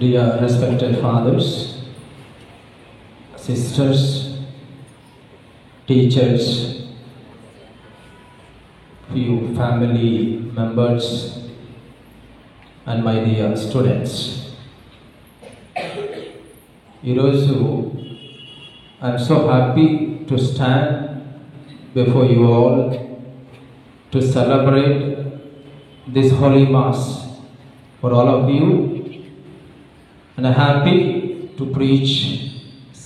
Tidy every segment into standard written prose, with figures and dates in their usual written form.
Dear respected fathers, sisters, teachers, few family members, and my dear students. Iroju, I am so happy to stand before you all to celebrate this holy mass for all of you, and I am happy to preach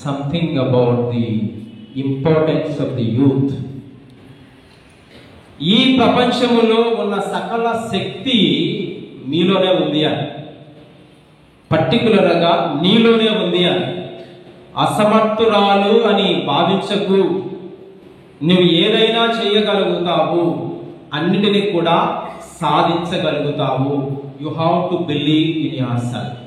something about the importance of the youth. ఈ ప్రపంచములో ఉన్న సకల శక్తి మీలోనే ఉంది అని, పర్టికులర్గా నీలోనే ఉంది అని. అసమర్థురాలు అని భావించకు, నువ్వు ఏదైనా చేయగలుగుతావు, అన్నిటినీ కూడా సాధించగలుగుతావు. You have to believe in your self.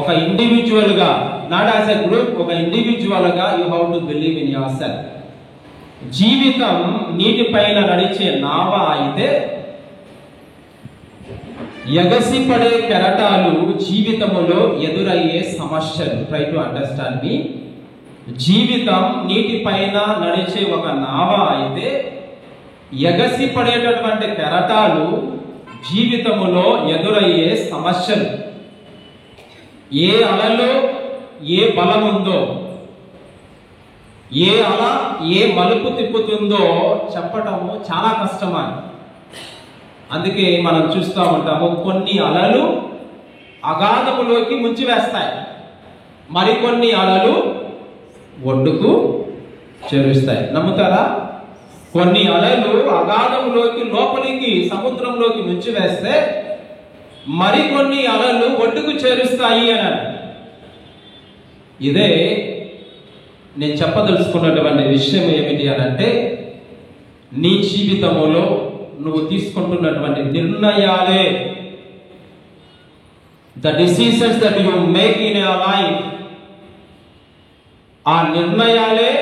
ఒక ఇండివిజువల్గా, నాట్ యాజ్ ఎ గ్రూప్, ఒక ఇండివిజువల్గా you have to believe in your self. జీవితం నీటిపైన నడిచే నావ అయితే ఎగసిపడే కెరటాలు జీవితములో ఎదురయ్యే సమస్యలు. ట్రై టు అండర్స్టాండ్ మీ. జీవితం నీటిపైన నడిచే ఒక నావ అయితే ఎగసిపడేటటువంటి కెరటాలు జీవితములో ఎదురయ్యే సమస్యలు. ఏ అలలో ఏ బలం ఉందో, ఏ అల ఏ మలుపు తిప్పుతుందో చెప్పటము చాలా కష్టమని. అందుకే మనం చూస్తూ ఉంటాము, కొన్ని అలలు అగాధములోకి ముంచివేస్తాయి, మరికొన్ని అలలు ఒడ్డుకు చేరుస్తాయి. నమ్ముతారా? కొన్ని అలలు అగాధములోకి లోపలికి సముద్రంలోకి ముంచివేస్తే మరికొన్ని అలలు ఒడ్డుకు చేరుస్తాయి అని. ఇదే నేను చెప్పదలుచుకున్నటువంటి విషయం ఏమిటి అని అంటే, నీ జీవితంలో నువ్వు తీసుకుంటున్నటువంటి నిర్ణయాలే, the decisions that you make in your life, ఆ నిర్ణయాలే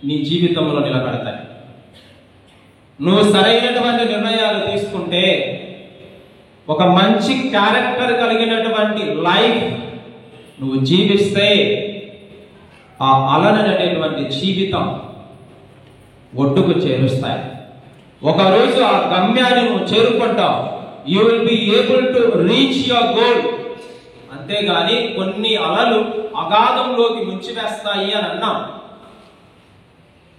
నీ జీవితంలో నిలబడతాయి. నువ్వు సరైనటువంటి నిర్ణయాలు తీసుకుంటే ఒక మంచి క్యారెక్టర్ కలిగినటువంటి లైఫ్ నువ్వు జీవిస్తే ఆ అలననేటువంటి జీవితం ఒడ్డుకు చేరుస్తాయి. ఒకరోజు ఆ గమ్యాన్ని నువ్వు చేరుకుంటావు. You will be able to reach your goal. అంతేగాని కొన్ని అలలు అగాధంలోకి ముంచివేస్తాయి అని అన్నాం.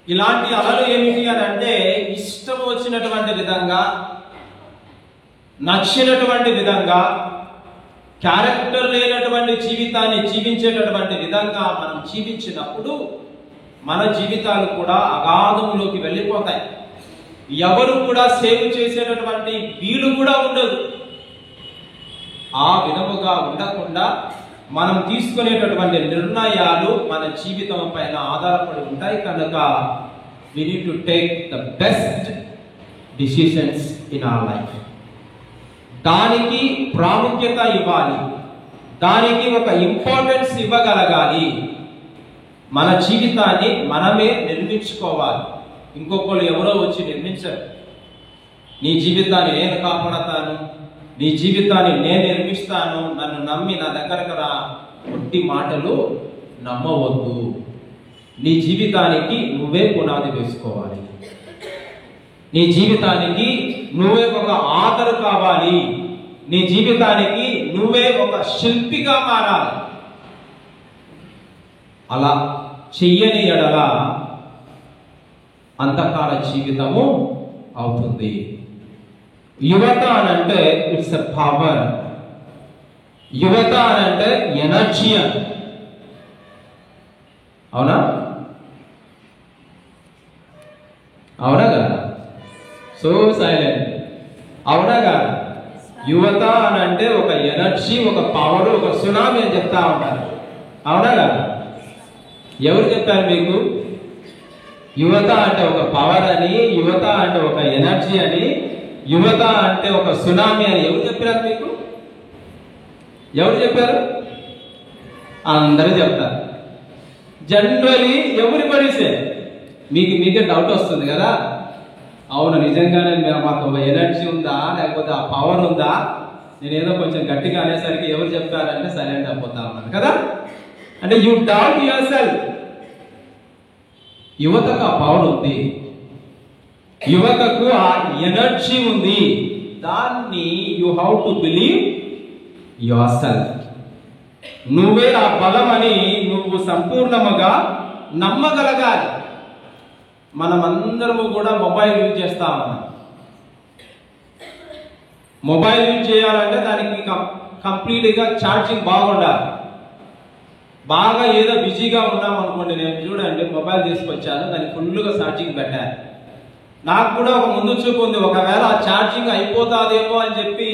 ఇలాంటి అలలు ఏమిటి అని అంటే, ఇష్టం వచ్చినటువంటి విధంగా, నచ్చినటువంటి విధంగా, క్యారెక్టర్ లేనటువంటి జీవితాన్ని జీవించేటటువంటి విధంగా మనం జీవించినప్పుడు మన జీవితాలు కూడా అగాధంలోకి వెళ్ళిపోతాయి. ఎవరు కూడా సేవ్ చేసేటటువంటి వీలు కూడా ఉండదు. ఆ విధముగా ఉండకుండా మనం తీసుకునేటటువంటి నిర్ణయాలు మన జీవితం పైన ఆధారపడి ఉంటాయి. కనుక we need to take the best decisions in our life. దానికి ప్రాముఖ్యత ఇవ్వాలి. దానికి ఒక ఇంపార్టెన్స్ ఇవ్వగలగాలి. మన జీవితాన్ని మనమే నిర్మించుకోవాలి. ఇంకొకరు ఎవరో వచ్చి నిర్మించరు. నీ జీవితాన్ని నేను కాపాడతాను, నీ జీవితాన్ని నేను నిర్మిస్తాను, నన్ను నమ్మి నా దగ్గరకు రా, ఒట్టి మాటలు నమ్మవద్దు. నీ జీవితానికి నువ్వే పునాది వేసుకోవాలి. నీ జీవితానికి నువ్వే ఒక ఆధారు కావాలి. నీ జీవితానికి నువ్వే ఒక శిల్పిగా మారాలి. అలా చెయ్యని ఎడల అంతకాల జీవితము అవుతుంది. యువత అనంటే ఇట్స్ ఎ పవర్. యువత అనంటే ఎనర్జీ. అవునా అవునా కదా? So silent. అవునా కదా? యువత అనంటే ఒక ఎనర్జీ, ఒక పవర్, ఒక సునామీ అని చెప్తా ఉంటారు. అవునా కదా? ఎవరు చెప్పారు మీకు? యువత అంటే ఒక పవర్ అని, యువత అంటే ఒక ఎనర్జీ అని, యువత అంటే ఒక సునామీ అని ఎవరు చెప్పారు మీకు? ఎవరు చెప్పారు? అందరూ చెప్తారు. జనరలీ ఎవరిబడీ సే. మీకే డౌట్ వస్తుంది కదా, అవును నిజంగానే మాకు ఒక ఎనర్జీ ఉందా లేకపోతే ఆ పవర్ ఉందా? నేనేదో కొంచెం గట్టిగా అనేసరికి ఎవరు చెప్పారంటే సైలెంట్ అయిపోతా ఉన్నాను కదా. అంటే యూ డౌట్ యువర్ సెల్ఫ్. యువతకు ఆ పవర్ ఉంది, యువతకు ఆ ఎనర్జీ ఉంది. దాన్ని you have to believe your self. నువ్వే ఆ బలం అని నువ్వు సంపూర్ణముగా నమ్మగలగాలి. మనమందరము కూడా మొబైల్ యూజ్ చేస్తా ఉన్నాం. మొబైల్ యూజ్ చేయాలంటే దానికి కంప్లీట్గా ఛార్జింగ్ బాగుండాలి. బాగా ఏదో బిజీగా ఉన్నాం అనుకోండి, నేను చూడండి మొబైల్ తీసుకొచ్చాను, దానికి ఫుల్గా ఛార్జింగ్ పెట్టాను. నాకు కూడా ఒక ముందు చూపు ఉంది, ఒకవేళ ఆ ఛార్జింగ్ అయిపోతాదేమో అని చెప్పి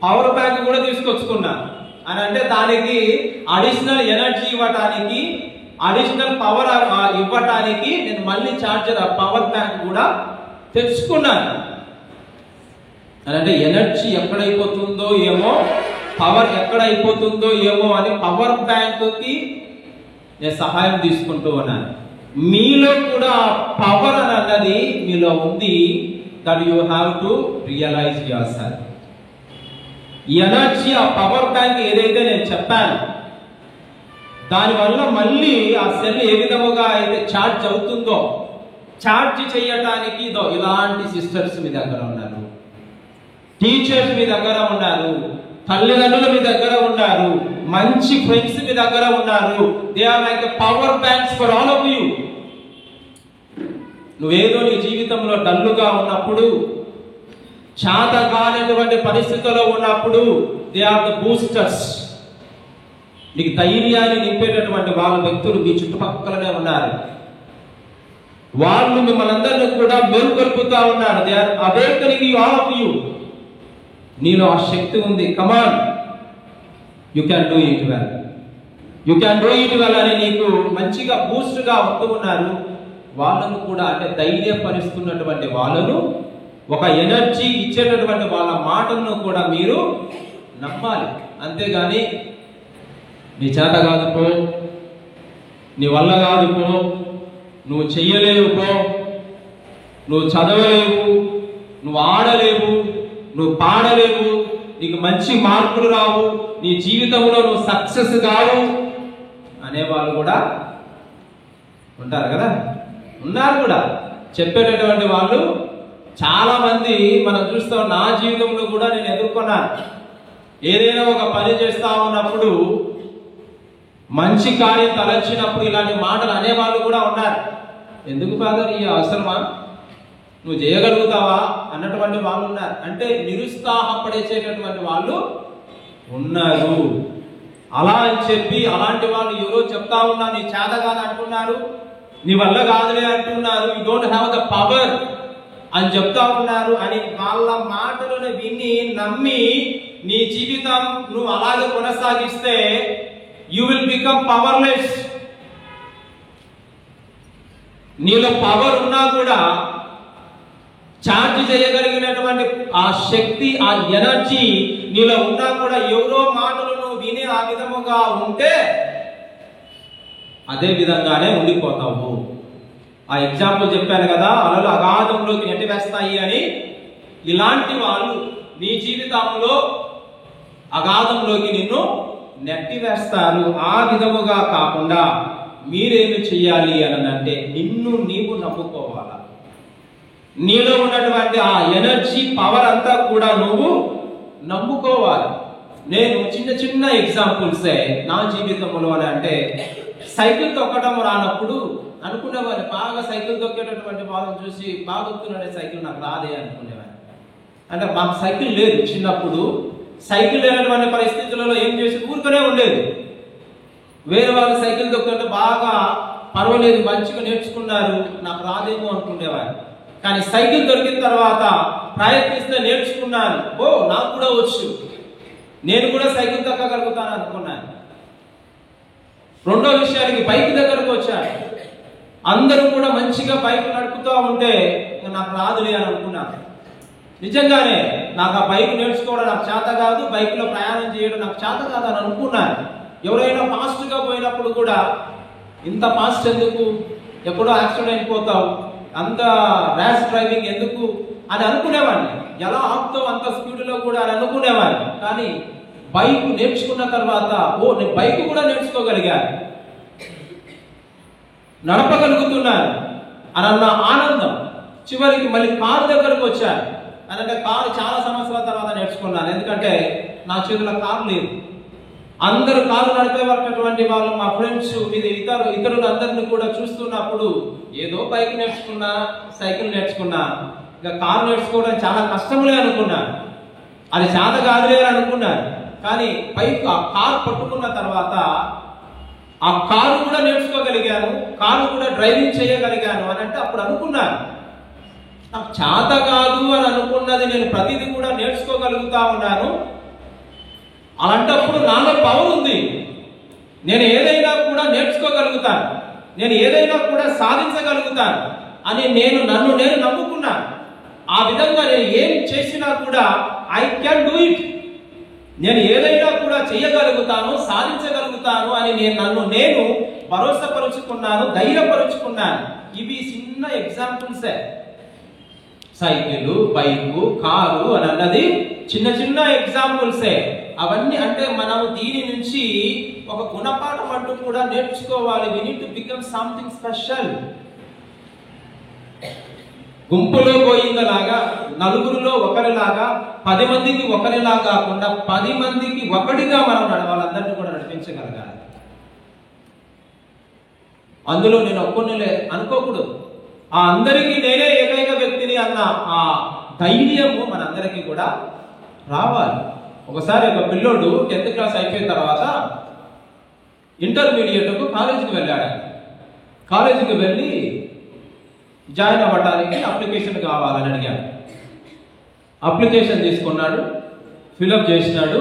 పవర్ బ్యాంక్ కూడా తీసుకొచ్చుకున్నాను. అని అంటే దానికి అడిషనల్ ఎనర్జీ ఇవ్వటానికి, అడిషనల్ పవర్ ఇవ్వటానికి నేను మళ్ళీ ఛార్జర్ పవర్ బ్యాంక్ కూడా తెచ్చుకున్నాను. అని అంటే ఎనర్జీ ఎక్కడైపోతుందో ఏమో, పవర్ ఎక్కడైపోతుందో ఏమో అని పవర్ బ్యాంక్కి నేను సహాయం తీసుకుంటూ ఉన్నాను. మీలో కూడా పవర్ అన్నది మీలో ఉంది. That you have to realize yourself. Energy, ఆ పవర్ బ్యాంక్ ఏదైతే నేను చెప్పాను, దానివల్ల మళ్ళీ ఆ సెల్ ఏ విధముగా అయితే ఛార్జ్ అవుతుందో, ఛార్జ్ చేయటానికి ఇలాంటి సిస్టర్స్ మీ దగ్గర ఉన్నారు, టీచర్స్ మీ దగ్గర ఉన్నారు, తల్లిదండ్రులు మీ దగ్గర ఉన్నారు, మంచి ఫ్రెండ్స్ మీ దగ్గర ఉన్నారు. They are like power banks for all of you. నువ్వేదో నీ జీవితంలో డల్లుగా ఉన్నప్పుడు, చేత కానటువంటి పరిస్థితుల్లో ఉన్నప్పుడు, దే ఆర్ ద బూస్టర్స్. నీకు ధైర్యాన్ని నింపేటటువంటి వాళ్ళ వ్యక్తులు మీ చుట్టుపక్కలనే ఉన్నారు. వాళ్ళు మిమ్మల్ని అందరినీ కూడా మేల్కొల్పుతా ఉన్నారు. They are awakening you all of you. నీలో ఆ శక్తి ఉంది. Come on, you can do it well, you can do it well అని నీకు మంచిగా బూస్ట్గా ఉంటూ ఉన్నారు. వాళ్ళను కూడా అంటే ధైర్యపరుస్తున్నటువంటి వాళ్ళను, ఒక ఎనర్జీ ఇచ్చేటటువంటి వాళ్ళ మాటలను కూడా మీరు నమ్మాలి. అంతేగాని నీ చేత కాదు పో, నీ వల్ల కాదు పో, నువ్వు చెయ్యలేవు పో, నువ్వు చదవలేవు, నువ్వు ఆడలేవు, నువ్వు పాడలేవు, నీకు మంచి మార్కులు రావు, నీ జీవితంలో నువ్వు సక్సెస్ కావు అనేవాళ్ళు కూడా ఉంటారు కదా. ఉన్నారు కూడా చెప్పేటటువంటి వాళ్ళు చాలా మంది మనం చూస్తాం. నా జీవితంలో కూడా నేను ఎదుర్కొన్నాను. ఏదైనా ఒక పని చేస్తా ఉన్నప్పుడు, మంచి కార్యం తలచినప్పుడు ఇలాంటి మాటలు అనేవాళ్ళు కూడా ఉన్నారు. ఎందుకు ఫాదర్ ఈ అవసరమా, నువ్వు చేయగలుగుతావా అన్నటువంటి వాళ్ళు ఉన్నారు. అంటే నిరుత్సాహపడేసేటటువంటి వాళ్ళు ఉన్నారు. అలా అని చెప్పి అలాంటి వాళ్ళు ఎవరో చెప్తా ఉన్నారు, నీ చేత కాదు అంటున్నారు, నీ వల్ల కాదులే అంటున్నారు, you don't have the power అని చెప్తా ఉన్నారు అని వాళ్ళ మాటలను విని నమ్మి నీ జీవితం నువ్వు అలాగే కొనసాగిస్తే యూ విల్ బికమ్ పవర్లెస్. నీలో పవర్ ఉన్నా కూడా, ఛార్జ్ చేయగలిగినటువంటి ఆ శక్తి, ఆ ఎనర్జీ నీలో ఉన్నా కూడా, ఎవరో మాటలు నువ్వు నేనే ఆ విధముగా ఉంటే అదే విధంగానే ఉండిపోతావు. ఆ ఎగ్జాంపుల్ చెప్పాను కదా, అలలు అగాధంలోకి నెట్టివేస్తాయి అని. ఇలాంటి వాళ్ళు నీ జీవితంలో అగాధంలోకి నిన్ను నెట్టివేస్తారు. ఆ విధముగా కాకుండా మీరేమి చెయ్యాలి అని అంటే నిన్ను నీవు నమ్ముకోవాలా. నీలో ఉన్నటువంటి ఆ ఎనర్జీ పవర్ అంతా కూడా నువ్వు నమ్ముకోవాలి. నేను చిన్న చిన్న ఎగ్జాంపుల్సే నా జీవితంలో అని అంటే, సైకిల్ తొక్కడం రానప్పుడు అనుకునేవాడిని, బాగా సైకిల్ తొక్కేటటువంటి వాళ్ళని చూసి బాగా తొక్కుతున్నాడే సైకిల్ నాకు రాదే అనుకునేవాడిని. అంటే మాకు సైకిల్ లేదు చిన్నప్పుడు. సైకిల్ లేనటువంటి పరిస్థితులలో ఏం చేసి ఊరుకునే ఉండేది. వేరే వాళ్ళు సైకిల్ తొక్కుంటే బాగా పర్వాలేదు మంచిగా నేర్చుకున్నారు, నాకు రాదేమో అనుకునేవాడిని. కానీ సైకిల్ దొరికిన తర్వాత ప్రయత్నిస్తే నేర్చుకున్నాను, ఓ నాకు కూడా వచ్చు, నేను కూడా సైకిల్ తొక్కగలుగుతాను అనుకున్నాను. రెండో విషయానికి బైక్ దగ్గరకు వచ్చాను. అందరూ కూడా మంచిగా బైక్ నడుపుతూ ఉంటే నాకు రాదులే అని అనుకున్నాను. నిజంగానే నాకు ఆ బైక్ నేర్చుకోవడం నాకు చేత కాదు, బైక్లో ప్రయాణం చేయడం నాకు చేత కాదు అని అనుకున్నాను. ఎవరైనా ఫాస్ట్గా పోయినప్పుడు కూడా ఇంత ఫాస్ట్ ఎందుకు, ఎప్పుడో యాక్సిడెంట్ అయిపోతావు, అంత ర్యాష్ డ్రైవింగ్ ఎందుకు అని అనుకునేవాడిని. ఎలా ఆపుతావు అంత స్పీడ్లో కూడా అని అనుకునేవాడిని. కానీ బైక్ నేర్చుకున్న తర్వాత నేను బైక్ కూడా నేర్చుకోగలిగాను, నడపగలుగుతున్నాను అని అన్న ఆనందం. చివరికి మళ్ళీ కారు దగ్గరకు వచ్చాను. అంటే కారు చాలా సంవత్సరాల తర్వాత నేర్చుకున్నాను, ఎందుకంటే నా చేతిలో కారు లేదు. అందరూ కారు నడిపేటువంటి వాళ్ళు మా ఫ్రెండ్స్ ఇతరులు అందరినీ కూడా చూస్తున్నప్పుడు ఏదో బైక్ నేర్చుకున్నా, సైకిల్ నేర్చుకున్నా, ఇంకా కారు నేర్చుకోవడం చాలా కష్టములే అనుకున్నాను. అది చేత కాదులే అని అనుకున్నాను. కానీ బైక్ ఆ కారు పట్టుకున్న తర్వాత ఆ కారు కూడా నేర్చుకోగలిగాను, కారు కూడా డ్రైవింగ్ చేయగలిగాను అని అంటే అప్పుడు అనుకున్నాను, నాకు చేత కాదు అని అనుకున్నది నేను ప్రతిదీ కూడా నేర్చుకోగలుగుతా ఉన్నాను. అలాంటప్పుడు నాలో పవర్ ఉంది, నేను ఏదైనా కూడా నేర్చుకోగలుగుతాను, నేను ఏదైనా కూడా సాధించగలుగుతాను అని నన్ను నేను నమ్ముకున్నాను. ఆ విధంగా నేను ఏం చేసినా కూడా ఐ క్యాన్ డూ ఇట్, నేను ఏదైనా కూడా చేయగలుగుతాను, సాధించగలుగుతాను అని నన్ను నేను భరోసాపరుచుకున్నాను, ధైర్యపరుచుకున్నాను. ఇవి చిన్న ఎగ్జాంపుల్సే. సైకిల్, బైకు, కారు అని అన్నది చిన్న చిన్న ఎగ్జాంపుల్సే. అవన్నీ అంటే మనం దీని నుంచి ఒక గుణపాఠం అంటూ కూడా నేర్చుకోవాలి. We need to become something special. గుంపులో గోయిందలాగా, నలుగురిలో ఒకరిలాగా, 10 మందికి ఒకరిలా కాకుండా 10 మందికి ఒకటిగా మనం వాళ్ళందరినీ కూడా నడిపించగలగాలి. అందులో నేను ఒక్కనే అనుకోకూడదు, ఆ అందరికీ నేనే ఏకైక వ్యక్తిని అన్న ఆ ధైర్యము మనందరికీ కూడా రావాలి. ఒకసారి ఒక పిల్లోడు 10th క్లాస్ అయిపోయిన తర్వాత ఇంటర్మీడియట్కు కాలేజీకి వెళ్ళాడు. కాలేజీకి వెళ్ళి జాయిన్ అవ్వడానికి అప్లికేషన్ కావాలని అడిగాను. అప్లికేషన్ తీసుకున్నాడు, ఫిలప్ చేసినాడు.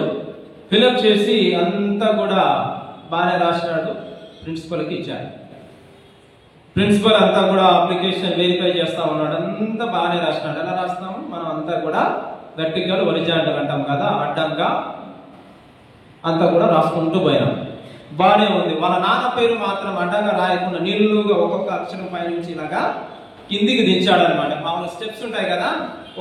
ఫిలప్ చేసి అంతా కూడా బాగానే రాసినాడు, ప్రిన్సిపల్కి ఇచ్చాడు. ప్రిన్సిపల్ అంతా కూడా అప్లికేషన్ వెరిఫై చేస్తా ఉన్నాడు, అంతా బాగానే రాసినాడు. ఎలా రాస్తాము మనం అంతా కూడా వర్టికల్, హొరిజాంటల్ అంటాం కదా, అడ్డంగా అంతా కూడా రాసుకుంటూ పోయినాం. బాగానే ఉంది. వాళ్ళ నాన్న పేరు మాత్రం అడ్డంగా రాయకుండా నిలువుగా ఒక్కొక్క అక్షరం పై నుంచి ఇలాగా కిందికి దించాడు అనమాట. మామూలు స్టెప్స్ ఉంటాయి కదా,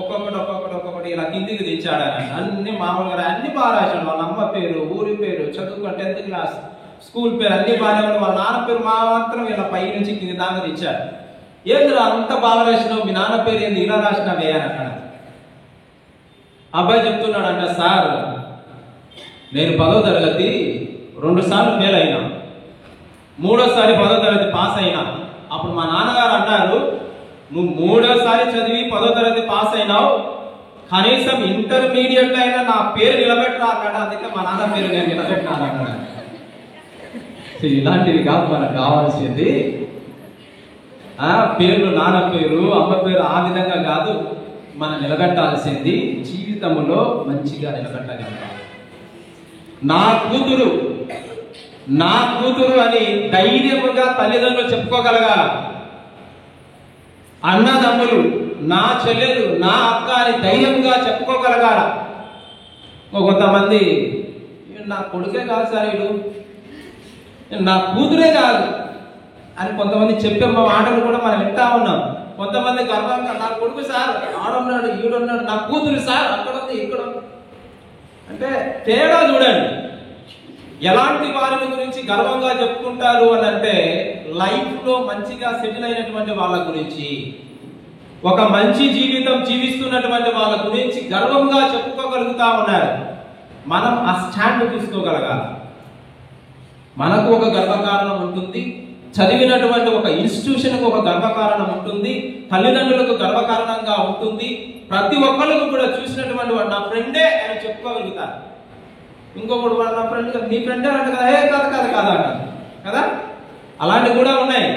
ఒక్కొక్కటి ఇలా కిందికి దించాడు అనమాట. అన్ని మామూలుగా అన్ని బాగా రాశాడు. వాళ్ళ అమ్మ పేరు, ఊరి పేరు, చదువుకో 10th క్లాస్, స్కూల్ పేరు అన్ని బాగానే ఉంది. వాళ్ళ నాన్న పేరు మాత్రం ఇలా పై నుంచి కింది దాకా దించాడు. ఏంద్రా అంత బాగా రాసినావు, మీ నాన్న పేరు ఏంది ఇలా రాసినావే అని అన్నాడు. అబ్బాయి చెప్తున్నాడు అంట, సార్ నేను 10వ తరగతి 2 సార్లు ఫెయిల్ అయినా, 3వసారి 10వ తరగతి పాస్ అయినా. అప్పుడు మా నాన్నగారు అన్నారు, నువ్వు 3వసారి చదివి 10వ తరగతి పాస్ అయినావు, కనీసం ఇంటర్మీడియట్ అయినా నా పేరు నిలబెట్టరా అన్నాడు. అందుకే మా నాన్న పేరు నేను నిలబెట్టినాను అన్నాడు. ఇలాంటివి కాదు మనకు కావాల్సింది. పేర్లు, నాన్న పేరు, అమ్మ పేరు ఆ విధంగా కాదు మనం నిలబెట్టాల్సింది. జీవితంలో మంచిగా నిలబెట్టగలగాలి. నా కూతురు అని ధైర్యముగా తల్లిదండ్రులు చెప్పుకోగలగాల. అన్నదమ్ములు, నా చెల్లెలు, నా అక్క అని ధైర్యంగా చెప్పుకోగలగాల. కొంతమంది నా కొడుకే కాదు సార్, వీడు నా కూతురే కాదు అని కొంతమంది చెప్పే మాటలు కూడా మనం వింటా ఉన్నాం. కొంతమంది గర్వంగా నా కొడుకు సార్, ఆడున్నాడు ఈడున్నాడు, నా కూతురు సార్ అక్కడ ఉంది ఇక్కడ ఉంది. అంటే తేడా చూడండి. ఎలాంటి వారిని గురించి గర్వంగా చెప్పుకుంటారు అని అంటే లైఫ్ లో మంచిగా సెటిల్ అయినటువంటి వాళ్ళ గురించి, ఒక మంచి జీవితం జీవిస్తున్నటువంటి వాళ్ళ గురించి గర్వంగా చెప్పుకోగలుగుతా ఉన్నారు. మనం ఆ స్టాండ్ తీసుకోగలగాలి. మనకు ఒక గర్వకారణం ఉంటుంది, చదివినటువంటి ఒక ఇన్స్టిట్యూషన్కు ఒక గర్వకారణం ఉంటుంది, తల్లిదండ్రులకు గర్వకారణంగా ఉంటుంది. ప్రతి ఒక్కరికి కూడా చూసినటువంటి వాడు నా ఫ్రెండే అని చెప్పుకోగలుగుతారు. ఇంకొకటి వాడు నా ఫ్రెండ్, నీ ఫ్రెండే అంటే కదా, ఏ కాదు కాదు కాదా అంటారు కదా. అలాంటివి కూడా ఉన్నాయి.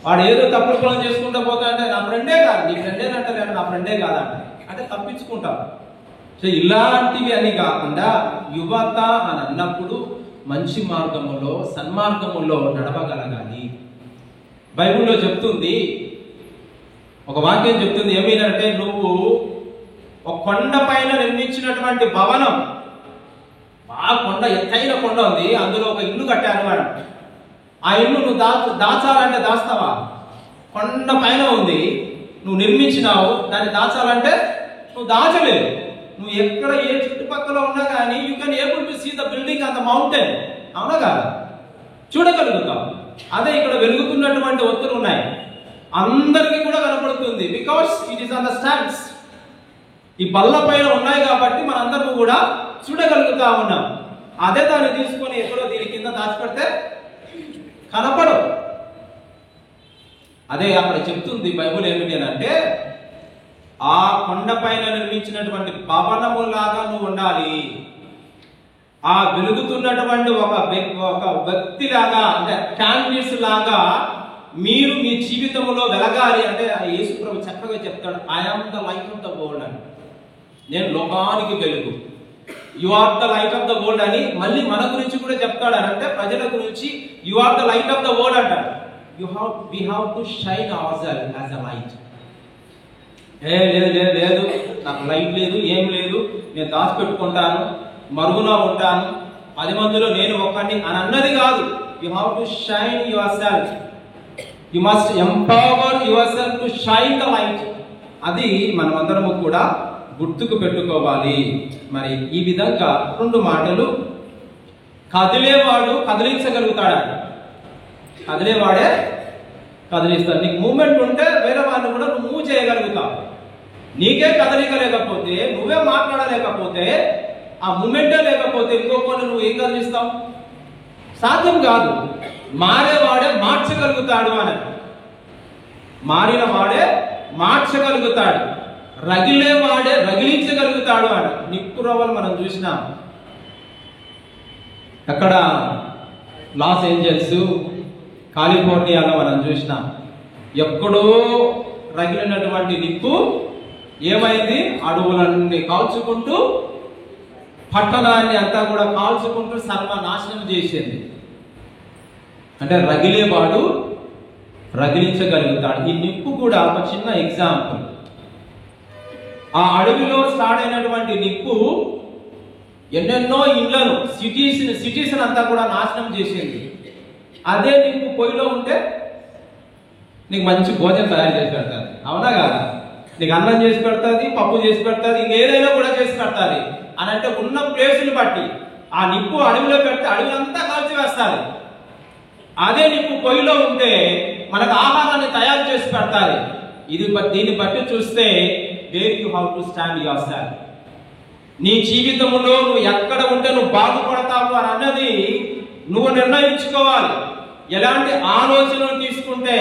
వాడు ఏదో తప్పుడు పనులు చేసుకుంటూ పోతా అంటే నా ఫ్రెండే కాదు, నీ ఫ్రెండే అంటే నా ఫ్రెండే కాదా అంటే తప్పించుకుంటాం. సో ఇలాంటివి అని కాకుండా యువత అని అన్నప్పుడు మంచి మార్గములో సన్మార్గములో నడవగలగాలి. బైబిల్లో చెప్తుంది, ఒక వాక్యం చెప్తుంది ఏమైందంటే, నువ్వు ఒక కొండ పైన నిర్మించినటువంటి భవనం, ఆ కొండ ఎత్తైన కొండ ఉంది, అందులో ఒక ఇల్లు కట్టారు వాడు. ఆ ఇల్లు నువ్వు దాచాలంటే దాస్తావా? కొండ పైన ఉంది, నువ్వు నిర్మించినావు, దాన్ని దాచాలంటే నువ్వు దాచలేవు. నువ్వు ఎక్కడ ఏ చుట్టుపక్కల ఉన్నా కానీ you can able to see the building on the mountain. అవునా కాదా? చూడగలుగుతావు. అదే ఇక్కడ వెలుగుతున్నటువంటి ఒత్తులు ఉన్నాయి, అందరికీ కూడా కనపడుతుంది. Because it is on the stands. ఈ బల్ల పైన ఉన్నాయి కాబట్టి మనందరూ కూడా చూడగలుగుతా ఉన్నాం. అదే దాన్ని తీసుకొని ఎక్కడో దీని కింద దాచిపెడితే కనపడవు. అదే అక్కడ చెప్తుంది బైబుల్ ఏమిటి అని అంటే, ఆ కొండ పైన నిర్మించినటువంటి భవనములాగా నువ్వు ఉండాలి. ఆ వెలుగుతున్నటువంటి ఒక వ్యక్తిలాగా, అంటే క్యాండిల్స్ లాగా మీరు మీ జీవితంలో వెలగాలి. అంటే యేసు ప్రభు చక్కగా చెప్తాడు, I am the light of the world అని. నేను లోకానికి వెలుగు. You are the light of the world అని మళ్ళీ మన గురించి కూడా చెప్తాడు. అని అంటే ప్రజల గురించి you are the light of the world అంటాడు. we have to shine ourselves as a light. లేదు నాకు లైట్ లేదు, ఏం లేదు, నేను దాచిపెట్టుకుంటాను, మరుగున ఉంటాను, 10 మందిలో నేను ఒక్కడిని అని అన్నది కాదు. You have to shine your self. You must empower your self to shine the light. అది మనమందరము కూడా గుర్తుకు పెట్టుకోవాలి. మరి ఈ విధంగా 2 మాటలు, కదిలేవాడు కదిలించగలుగుతాడు. కదిలేవాడే కదిలిస్తాడు. నీకు మూమెంట్ ఉంటే వేరే వాడిని కూడా నువ్వు మూవ్ చేయగలుగుతావు. నీకే కదలిక లేకపోతే, నువ్వే మాట్లాడలేకపోతే, ఆ మూమెంటే లేకపోతే ఇంకొకరిని నువ్వు ఏం కదిలిస్తావు? సాధ్యం కాదు. మారేవాడే మార్చగలుగుతాడు అని. మారిన వాడే మార్చగలుగుతాడు, రగిలేవాడే రగిలించగలుగుతాడు అని. నిప్పు రవ్వలు మనం చూసినాం అక్కడ లాస్ ఏంజల్స్, కాలిఫోర్నియాలో మనం చూసినాం. ఎక్కడో రగిలినటువంటి నిప్పు ఏమైంది? అడవులన్నీ కాల్చుకుంటూ పట్టణాన్ని అంతా కూడా కాల్చుకుంటూ సర్వనాశనం చేసేది. అంటే రగిలేవాడు రగిలించగలుగుతాడు. ఈ నిప్పు కూడా ఒక చిన్న ఎగ్జాంపుల్. ఆ అడవిలో స్టార్ట్ అయినటువంటి నిప్పు ఎన్నెన్నో ఇళ్లను, సిటీస్ అంతా కూడా నాశనం చేసింది. అదే నిప్పు పొయ్యిలో ఉంటే నీకు మంచి భోజనం తయారు చేసి పెడతాది. అవునా కాదా? నీకు అన్నం చేసి పెడతాది, పప్పు చేసి పెడతాది, ఇంకేదైనా కూడా చేసి పెడతాది. అని అంటే ఉన్న ప్లేసుని బట్టి ఆ నిప్పు అడవిలో పెడితే అడవిలంతా కాల్చి వేస్తుంది. అదే నిప్పు పొయ్యిలో ఉంటే మనకు ఆహారాన్ని తయారు చేసి పెడతాది. దీన్ని బట్టి చూస్తే where you have to stand your self. నీ జీవితంలో నువ్వు ఎక్కడ ఉంటే నువ్వు బాగుపడతావు అని అన్నది నువ్వు నిర్ణయించుకోవాలి. ఎలాంటి ఆలోచనలు తీసుకుంటే,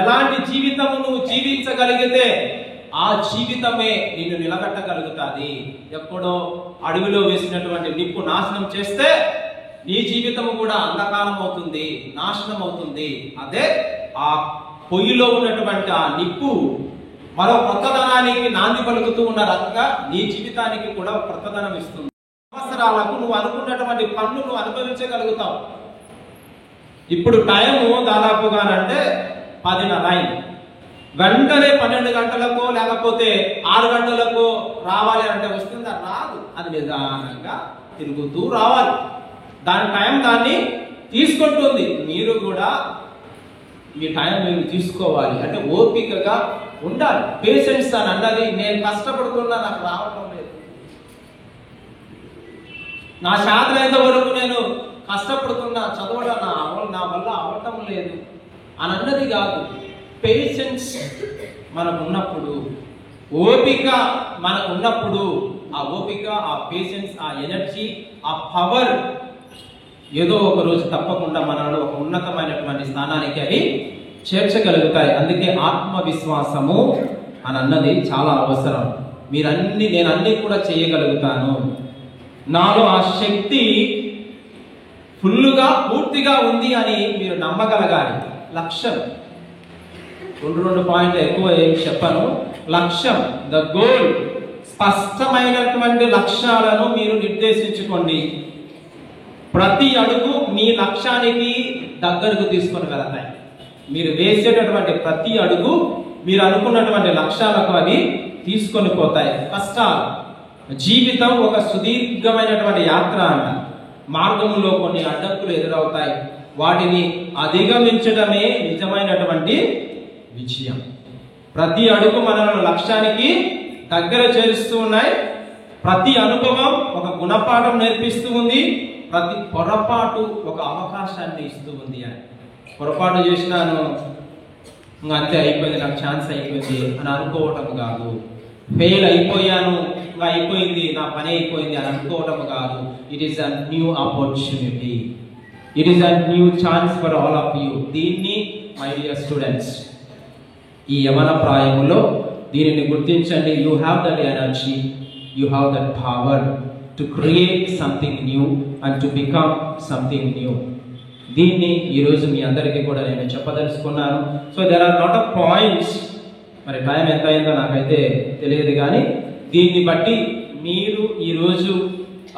ఎలాంటి జీవితము నువ్వు జీవించగలిగితే ఆ జీవితమే నిన్ను నిలబెట్టగలుగుతుంది. ఎక్కడో అడవిలో వేసినటువంటి నిప్పు నాశనం చేస్తే నీ జీవితము కూడా అంధకారం అవుతుంది, నాశనం అవుతుంది. అదే ఆ పొయ్యిలో ఉన్నటువంటి ఆ నిప్పు మరో కొత్తదనానికి నాంది పలుకుతూ ఉన్న రకంగా నీ జీవితానికి కూడా కొత్తదనం ఇస్తుంది. సంవత్సరాలకు నువ్వు అనుకున్నటువంటి పనులు నువ్వు అనుభవించగలుగుతావు. ఇప్పుడు టైము దాదాపుగానంటే 10:30. వెంటనే 12 గంటలకు లేకపోతే 6 గంటలకు రావాలి అంటే వస్తుందా? రాదు. అది నిదానంగా తిరుగుతూ రావాలి. దాని టైం దాన్ని తీసుకుంటుంది. మీరు కూడా మీ టైం మీరు తీసుకోవాలి. అంటే ఓపికగా ఉండాలి. పేషెన్స్ అని అన్నది నేను కష్టపడుతున్నా, నాకు రావటం లేదు, నా శాతమైనంత వరకు నేను కష్టపడుతున్నా, చదవడం నా వల్ల అవటం లేదు అని అన్నది కాదు. పేషెన్స్ మనకు ఉన్నప్పుడు, ఓపిక మనకు ఉన్నప్పుడు, ఆ ఓపిక, ఆ పేషెన్స్, ఆ ఎనర్జీ, ఆ పవర్ ఏదో ఒక రోజు తప్పకుండా మనలో ఒక ఉన్నతమైనటువంటి స్థానానికి అవి చేర్చగలుగుతాయి. అందుకే ఆత్మవిశ్వాసము అని అన్నది చాలా అవసరం. నేను అన్ని కూడా చేయగలుగుతాను, నాలో ఆ శక్తి ఫుల్లుగా పూర్తిగా ఉంది అని మీరు నమ్మగలగాలి. లక్ష్యం, రెండు పాయింట్లు ఎక్కువ ఏం చెప్పను. లక్ష్యం, ద గోల్, స్పష్టమైనటువంటి లక్ష్యాలను మీరు నిర్దేశించుకోండి. ప్రతి అడుగు మీ లక్ష్యానికి దగ్గరకు తీసుకొని వెళతాయి. మీరు వేసేటటువంటి ప్రతి అడుగు మీరు అనుకున్నటువంటి లక్ష్యాలకు అవి తీసుకొని పోతాయి. కష్టాలు, జీవితం ఒక సుదీర్ఘమైనటువంటి యాత్ర అంట. మార్గంలో కొన్ని అడ్డంకులు ఎదురవుతాయి, వాటిని అధిగమించడమే నిజమైనటువంటి విజయం. ప్రతి అడుగు మనల్ని లక్ష్యానికి దగ్గర చేరుస్తూ ఉన్నాయి. ప్రతి అనుభవం ఒక గుణపాఠం నేర్పిస్తూ ఉంది. ప్రతి పొరపాటు ఒక అవకాశాన్ని ఇస్తూ ఉంది. అని పొరపాటు చేసినాను ఇంకా అంతే అయిపోయింది, నాకు ఛాన్స్ అయిపోయింది అని అనుకోవటం కాదు. ఫెయిల్ అయిపోయాను, ఇంకా అయిపోయింది, నా పని అయిపోయింది అని అనుకోవటం కాదు. It is a new opportunity, it is a new chance for all of you. దీన్ని మై డియర్ స్టూడెంట్స్, ఈ యవన ప్రాయములో దీనిని గుర్తించండి. You have that energy, you have that power to create something new and to become something new. దీన్ని ఈరోజు మీ అందరికీ కూడా నేను చెప్పదలుచుకున్నాను. So there are lot of points. మరి టైం ఎంత అయిందో నాకైతే తెలియదు, కానీ దీన్ని బట్టి మీరు ఈరోజు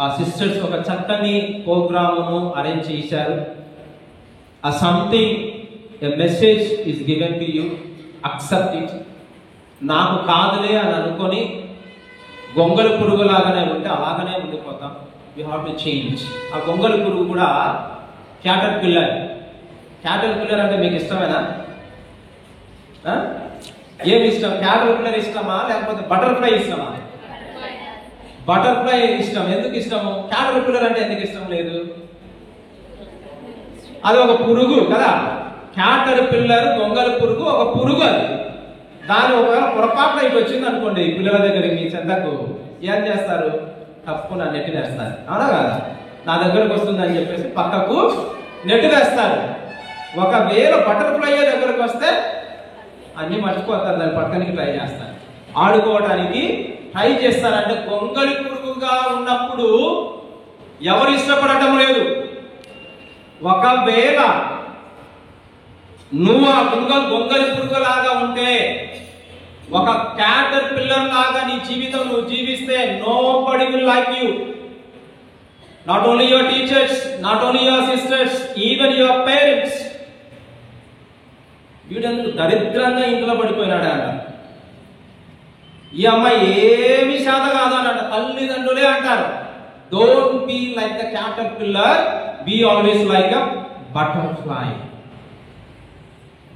ఆ సిస్టర్స్ ఒక చక్కని ప్రోగ్రామును అరేంజ్ చేశారు. ఆ something, a message is given to you, accept it. నాకు కాదులే అని అనుకొని గొంగళి పురుగు లాగానే ఉంటే అలాగనే ఉండిపోతాం. You have to change. ఆ గొంగళి పురుగు కూడా క్యాటర్ పిల్లర్. క్యాటర్ పిల్లర్ అంటే మీకు ఇష్టమేనా? ఏమి ఇష్టం? క్యాటర్ పిల్లర్ ఇష్టమా లేకపోతే బటర్ఫ్లై ఇష్టమా? బటర్ఫ్లై ఇష్టం. ఎందుకు ఇష్టము? క్యాటర్ పిల్లర్ అంటే ఎందుకు ఇష్టం లేదు? అది ఒక పురుగు కదా. క్యాటర్ పిల్లర్, గొంగళి పురుగు ఒక పురుగు. అది దాని ఒకవేళ పొరపాటున ఇటు వచ్చింది అనుకోండి పిల్లల దగ్గరికి, మీ చెంతకు ఏం చేస్తారు? తప్పున నెట్టి వేస్తారు, అవునా కదా? నా దగ్గరకు వస్తుంది అని చెప్పేసి పక్కకు నెట్టి వేస్తారు. ఒకవేళ బటర్ఫ్లై దగ్గరకు వస్తే అన్ని మర్చిపోతారు, దాన్ని పక్కనికి ట్రై చేస్తారు, ఆడుకోవడానికి ట్రై చేస్తారంటే గొంగళి పురుగుగా ఉన్నప్పుడు ఎవరు ఇష్టపడటం లేదు. ఒకవేళ నువ్వు ఆ గొంగళి పురుగులాగా ఉంటే, ఒక క్యాటర్ పిల్లర్ లాగా నీ జీవితం నువ్వు జీవిస్తే, nobody will like you. Not only your teachers, not only your sisters, even your parents. వీడందుకు దరిద్రంగా ఇంట్లో పడిపోయినాడు అంట. ఈ అమ్మాయి ఏమి శాత కాదు అని అంట. తల్లిదండ్రులే అంటారు, don't be like the caterpillar, be always like a butterfly.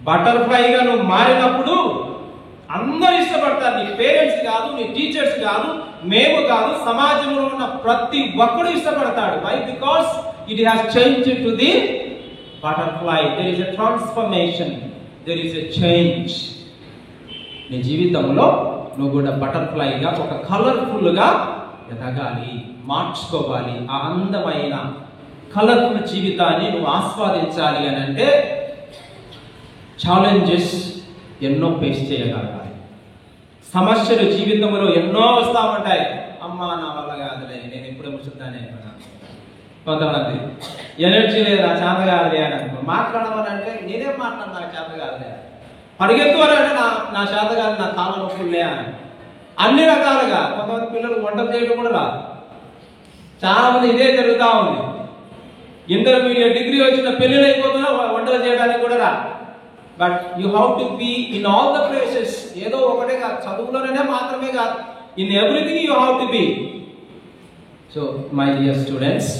బటర్ఫ్లైగా నువ్వు మారినప్పుడు అందరూ ఇష్టపడతారు. నీ పేరెంట్స్ కాదు, నీ టీచర్స్ కాదు, మేము కాదు, సమాజంలో ఉన్న ప్రతి ఒక్కడు ఇష్టపడతాడు. Why? Because it has changed to the butterfly. There is a transformation, there is a change. నీ జీవితంలో నువ్వు కూడా బటర్ఫ్లైగా ఒక కలర్ఫుల్గా ఎదగాలి, మార్చుకోవాలి. ఆ అందమైన కలర్ఫుల్ జీవితాన్ని నువ్వు ఆస్వాదించాలి అని అంటే ఛాలెంజెస్ ఎన్నో ఫేస్ చేయగలగాలి. సమస్యలు జీవితంలో ఎన్నో వస్తూ ఉంటాయి. అమ్మ నా వల్ల కాదులే, నేను ఇప్పుడే ముసుద్దానే. కొంతమంది ఎనర్జీ లేదు, నా చేత కాదులే అని అనుకో. మాట్లాడమని అంటే నేనేం మాట్లాడు, నాకు చేత కాదులే. పరిగెత్తు అని అంటే నా చేత కాదు, నా కాళ్ళ నొప్పులే అని. అన్ని రకాలుగా. కొంతమంది పిల్లలు వంటలు చేయడం కూడా రాదు. చాలా మంది ఇదే జరుగుతూ ఉంది. ఇంటర్మీడియట్ డిగ్రీ వచ్చిన పెళ్ళిళ్ళు అయిపోతున్నా వంటలు చేయడానికి కూడా రాదు. But you have to be in all the places. ఏదో ఒకటే కాదు, చదువులోనే మాత్రమే కాదు, in everything you have to be. So my dear students,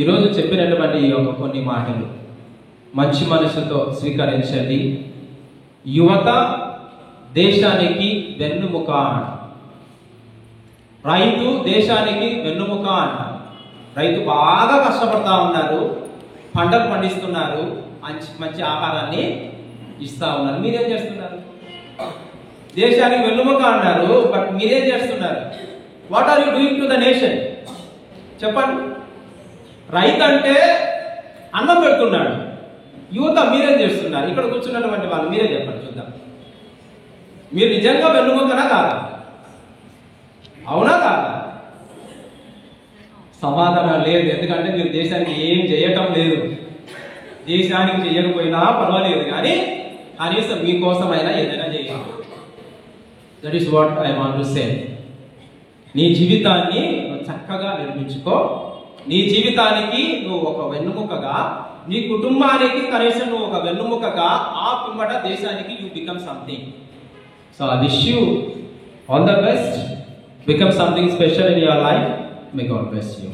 ఈరోజు చెప్పినటువంటి ఈ యొక్క కొన్ని మాటలు మంచి మనసుతో స్వీకరించండి. యువత దేశానికి వెన్నుముక అంట. రైతు దేశానికి వెన్నుముక అంట. రైతు బాగా కష్టపడతా ఉన్నారు, పంటలు పండిస్తున్నారు, మంచి ఆహారాన్ని ఇస్తా ఉన్నారు. మీరేం చేస్తున్నారు? దేశానికి వెన్నుముక అన్నారు, బట్ మీరేం చేస్తున్నారు? What are you doing to the nation? చెప్పండి. రైతు అంటే అన్నం పెడుతున్నాడు, యువత మీరేం చేస్తున్నారు? ఇక్కడ కూర్చున్నటువంటి వాళ్ళు మీరే చెప్పండి చూద్దాం. మీరు నిజంగా వెన్నుముకనా కాదా? అవునా కాదా? సమాధానం లేదు. ఎందుకంటే మీరు దేశానికి ఏం చేయటం లేదు. దేశానికి చేయకపోయినా పర్వాలేదు, కానీ కనీసం మీకోసమైనా ఏదైనా చేయాలి. That is what I want to say. నీ జీవితాన్ని నువ్వు చక్కగా నిర్మించుకో. నీ జీవితానికి నువ్వు ఒక వెన్నుముకగా, నీ కుటుంబానికి కనీసం నువ్వు ఒక వెన్నుముకగా, ఆ పిమ్మట దేశానికి you become something. So I wish you all the best. Become something special in your life. May God bless you.